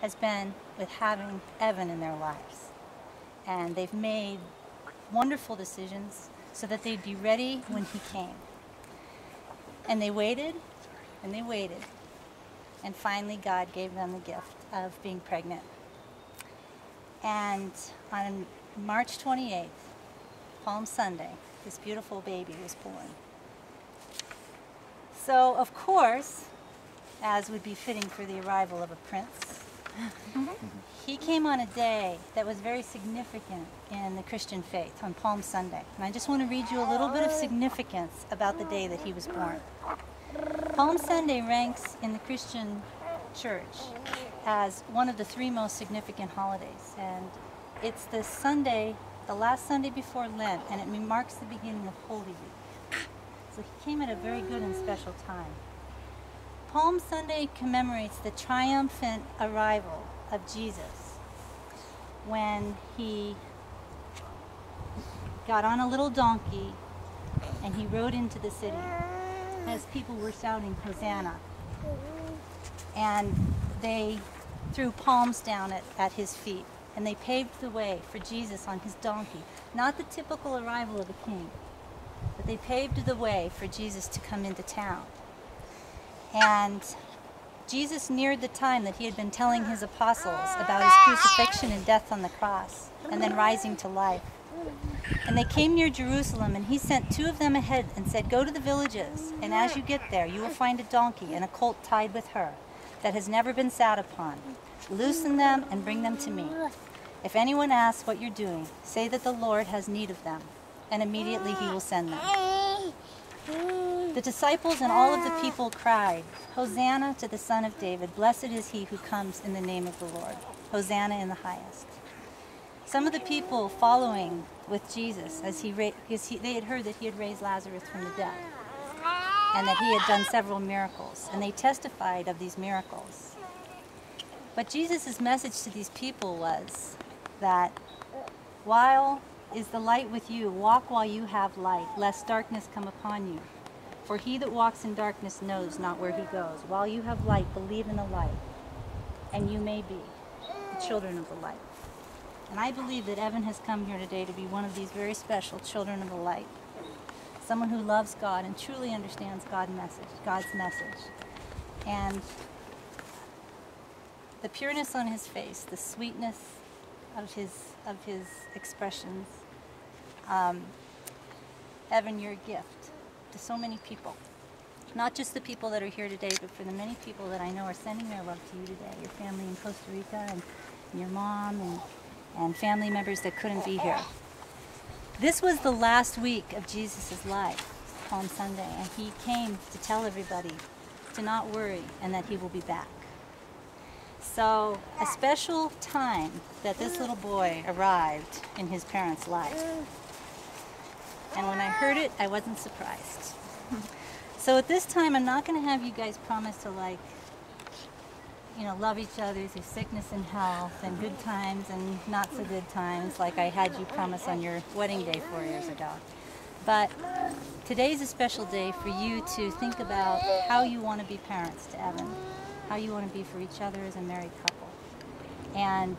has been with having Evan in their lives. And they've made wonderful decisions so that they'd be ready when he came. And they waited, and they waited. And finally, God gave them the gift of being pregnant. And on March 28th, Palm Sunday, this beautiful baby was born. So, of course, as would be fitting for the arrival of a prince, he came on a day that was very significant in the Christian faith, on Palm Sunday. And I just want to read you a little bit of significance about the day that he was born. Palm Sunday ranks in the Christian church as one of the three most significant holidays. And it's the Sunday, the last Sunday before Lent, and it marks the beginning of Holy Week. So he came at a very good and special time. Palm Sunday commemorates the triumphant arrival of Jesus when he got on a little donkey and he rode into the city as people were shouting Hosanna. And they threw palms down at his feet, and they paved the way for Jesus on his donkey. Not the typical arrival of a king, but they paved the way for Jesus to come into town. And Jesus neared the time that he had been telling his apostles about his crucifixion and death on the cross, and then rising to life. And they came near Jerusalem, and he sent two of them ahead and said, "Go to the villages, and as you get there, you will find a donkey and a colt tied with her that has never been sat upon. Loosen them and bring them to me. If anyone asks what you're doing, say that the Lord has need of them, and immediately he will send them." The disciples and all of the people cried, "Hosanna to the Son of David. Blessed is he who comes in the name of the Lord. Hosanna in the highest." Some of the people following with Jesus, they had heard that he had raised Lazarus from the dead, and that he had done several miracles, and they testified of these miracles. But Jesus' message to these people was that, "While is the light with you, walk while you have light, lest darkness come upon you. For he that walks in darkness knows not where he goes. While you have light, believe in the light, and you may be the children of the light." And I believe that Evan has come here today to be one of these very special children of the light. Someone who loves God and truly understands God's message. And the pureness on his face, the sweetness of his expressions. Evan, you're a gift to so many people. Not just the people that are here today, but for the many people that I know are sending their love to you today. Your family in Costa Rica, and your mom, and family members that couldn't be here. This was the last week of Jesus' life, Palm Sunday, and he came to tell everybody to not worry and that he will be back. So, a special time that this little boy arrived in his parents' life. And when I heard it, I wasn't surprised. So at this time, I'm not going to have you guys promise to, love each other through sickness and health and good times and not so good times like I had you promise on your wedding day 4 years ago. But today's a special day for you to think about how you want to be parents to Evan, how you want to be for each other as a married couple. And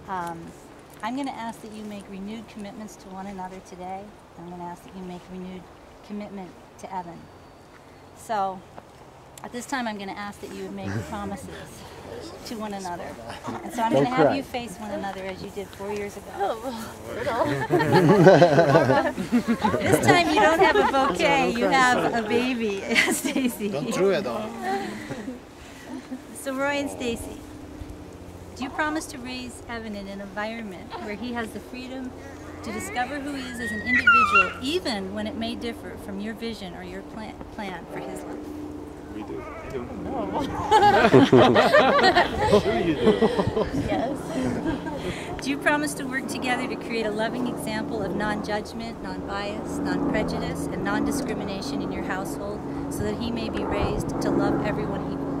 I'm going to ask that you make renewed commitments to one another today. I'm going to ask that you make renewed commitment to Evan. So at this time, I'm going to ask that you would make promises to one another. And so I'm going to have you face one another as you did 4 years ago. This time you don't have a bouquet, you have a baby, Stacy. Don't throw it on. So Roy and Stacy, do you promise to raise Evan in an environment where he has the freedom to discover who he is as an individual, even when it may differ from your vision or your plan for his life? We do. I don't know. Sure you do. Yes. Do you promise to work together to create a loving example of non-judgment, non-bias, non-prejudice, and non-discrimination in your household so that he may be raised to love everyone equally?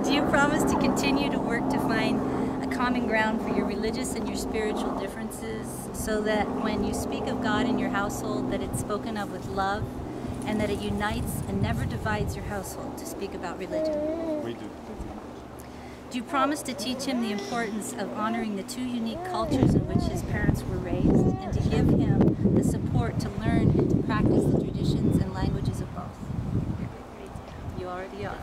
Do you promise to continue to work to find a common ground for your religious and your spiritual differences so that when you speak of God in your household that it's spoken of with love and that it unites and never divides your household to speak about religion? We do. Do you promise to teach him the importance of honoring the two unique cultures in which his parents were raised, and to give him the support to learn and to practice the traditions and languages of both? You already are.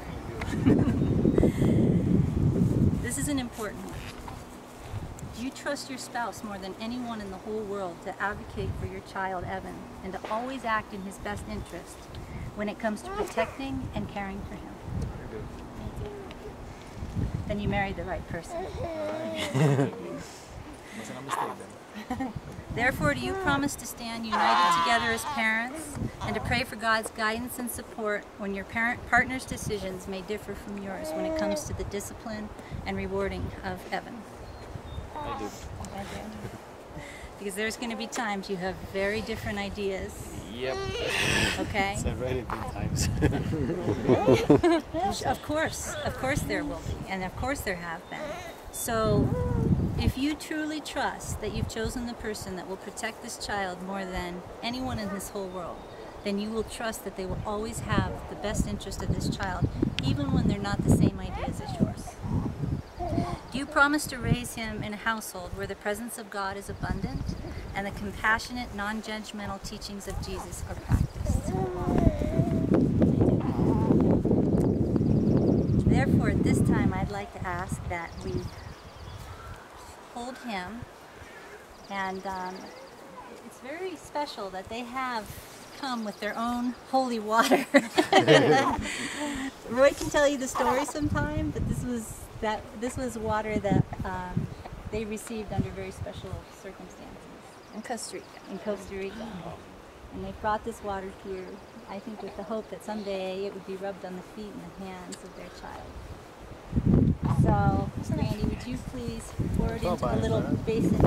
This is an important one. Do you trust your spouse more than anyone in the whole world to advocate for your child, Evan, and to always act in his best interest when it comes to protecting and caring for him? Then you married the right person. Wasn't a mistake then. Therefore, do you promise to stand united together as parents and to pray for God's guidance and support when your partner's decisions may differ from yours when it comes to the discipline and rewarding of Evan? I do. Because there's going to be times you have very different ideas. Yep. Okay? It's already been times. Of course there will be, and of course there have been. So if you truly trust that you've chosen the person that will protect this child more than anyone in this whole world, then you will trust that they will always have the best interest of this child, even when they're not the same ideas as yours. Do you promise to raise him in a household where the presence of God is abundant and the compassionate, non-judgmental teachings of Jesus are practiced? Therefore, at this time, I'd like to ask that we hold him, and it's very special that they have come with their own holy water. Roy can tell you the story sometime, but this was water that they received under very special circumstances. In Costa Rica. In Costa Rica. And they brought this water here, I think with the hope that someday it would be rubbed on the feet and the hands of their child. So, Randy, would you please pour it into the little basin?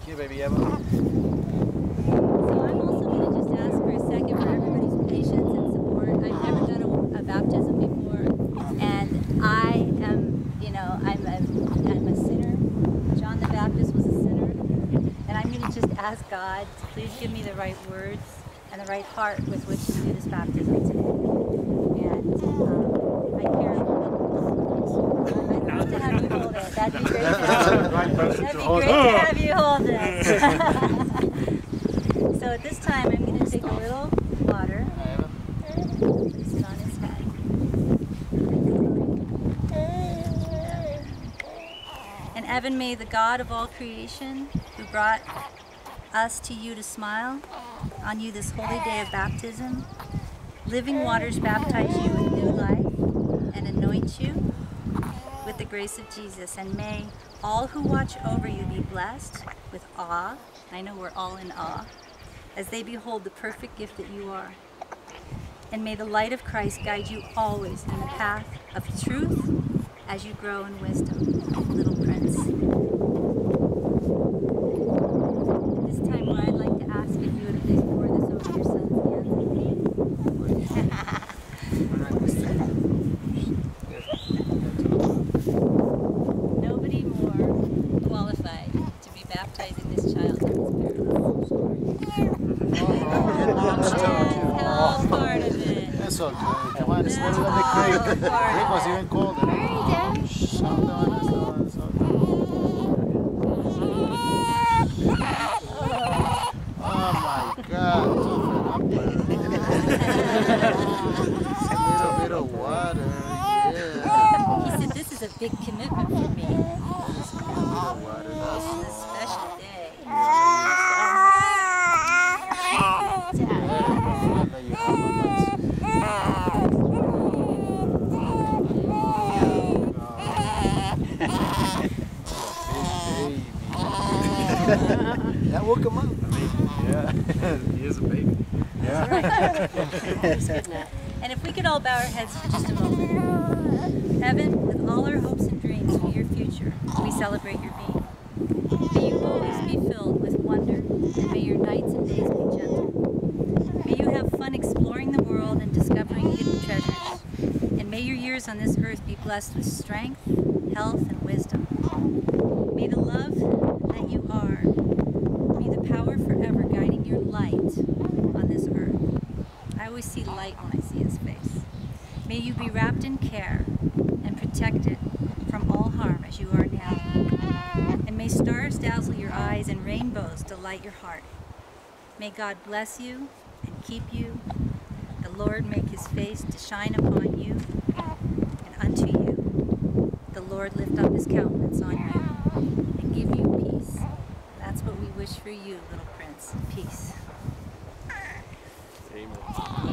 Here, baby, Eva. So I'm also going to just ask for a second for everybody's patience and support. I've never done a baptism before, and I am, I'm a sinner. John the Baptist was a sinner, and I'm going to just ask God to please give me the right words and the right heart with which to do this baptism today. And I care a little bit. I'd love to have you hold it. That'd be great. That'd be great to have you hold it. So at this time, I'm going to take a little water, place it on his head. And Evan, may the God of all creation, who brought us to you to smile on you this holy day of baptism, living waters baptize you with new life and anoint you with the grace of Jesus. And may all who watch over you be blessed with awe. I know we're all in awe, as they behold the perfect gift that you are. And may the light of Christ guide you always in the path of truth as you grow in wisdom, little prince. This time, what I'd like to ask if you would please pour this over your son's hands and feet. Nobody more qualified to be baptizing this child than his parents. That's all part of it. That's okay. Come on, it's water on the creek. The creek was even colder. Oh my God. A little bit of water. Yeah. He said, this is a big commitment for me. Just a little bit of water. This is a special day. That woke him up. Yeah, he is a baby. Yeah. And if we could all bow our heads for just a moment. Evan, with all our hopes and dreams for your future, we celebrate your being. May you always be filled with wonder, and may your nights and days be gentle. May you have fun exploring the world and discovering hidden treasures. And may your years on this earth be blessed with strength, health, and wisdom. May the love your light on this earth. I always see light when I see his face. May you be wrapped in care and protected from all harm as you are now. And may stars dazzle your eyes and rainbows delight your heart. May God bless you and keep you. The Lord make his face to shine upon you and unto you. The Lord lift up his countenance on you and give you peace. That's what we wish for you, little prince. Peace. Amen.